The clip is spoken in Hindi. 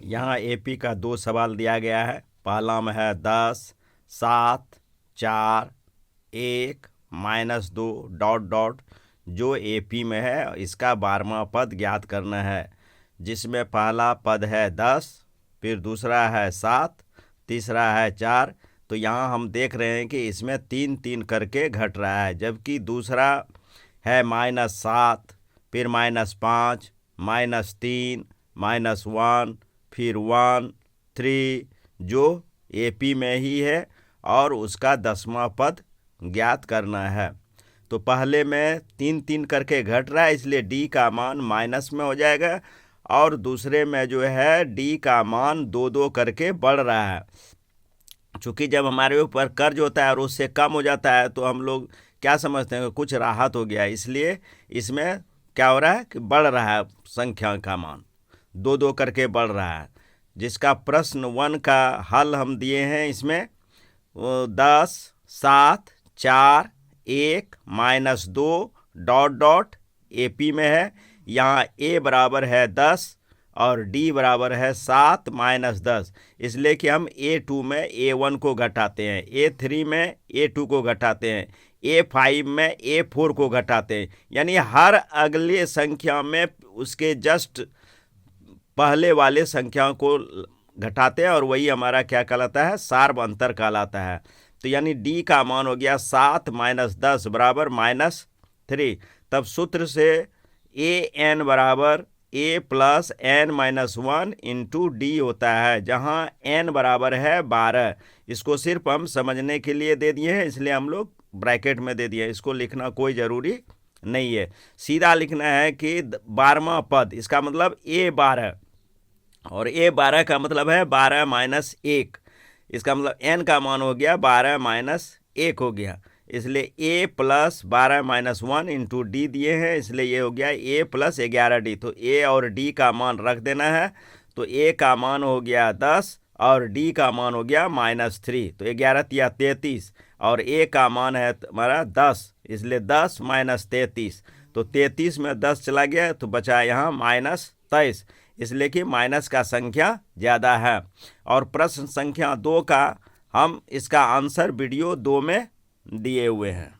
यहाँ एपी का 2 सवाल दिया गया है। पहला में है 10, 7, 4, 1, -2 डॉट डॉट जो एपी में है इसका 12वां पद ज्ञात करना है, जिसमें पहला पद है 10, फिर दूसरा है 7, तीसरा है 4। तो यहाँ हम देख रहे हैं कि इसमें 3-3 करके घट रहा है, जबकि दूसरा है -7, फिर -5, -3, -1, फिर 1, 3 जो एपी में ही है और उसका 10वां पद ज्ञात करना है। तो पहले में 3-3 करके घट रहा है, इसलिए डी का मान माइनस में हो जाएगा, और दूसरे में जो है डी का मान 2-2 करके बढ़ रहा है। चूँकि जब हमारे ऊपर कर्ज होता है और उससे कम हो जाता है तो हम लोग क्या समझते हैं कि कुछ राहत हो गया, इसलिए इसमें क्या हो रहा है कि बढ़ रहा है, संख्या का मान 2-2 करके बढ़ रहा है। जिसका प्रश्न 1 का हल हम दिए हैं, इसमें 10, 7, 4, 1, -2 डॉट डॉट एपी में है। यहाँ ए बराबर है 10 और डी बराबर है 7 -10, इसलिए कि हम A2 में A1 को घटाते हैं, A3 में A2 को घटाते हैं, A5 में A4 को घटाते हैं, यानी हर अगले संख्या में उसके जस्ट पहले वाले संख्या को घटाते हैं, और वही हमारा क्या कहलाता है, सार्व अंतर कहलाता है। तो यानी डी का मान हो गया 7 -10 बराबर -3। तब सूत्र से an बराबर a + n-1 इंटू डी होता है, जहां n बराबर है 12। इसको सिर्फ हम समझने के लिए दे दिए हैं, इसलिए हम लोग ब्रैकेट में दे दिए, इसको लिखना कोई ज़रूरी नहीं है। सीधा लिखना है कि 12वां पद, इसका मतलब a12, और a12 का मतलब है 12 - 1, इसका मतलब n का मान हो गया 12 - 1 हो गया, इसलिए a + 12 - 1 इंटू डी दिए हैं, इसलिए ये हो गया a + 11d। तो a और d का मान रख देना है, तो a का मान हो गया 10 और d का मान हो गया -3, तो 11 या 33, और a का मान है हमारा 10, इसलिए 10 - 33, तो 33 में 10 चला गया तो बचा यहाँ -23, इसलिए कि माइनस का संख्या ज़्यादा है। और प्रश्न संख्या 2 का हम इसका आंसर वीडियो 2 में दिए हुए हैं।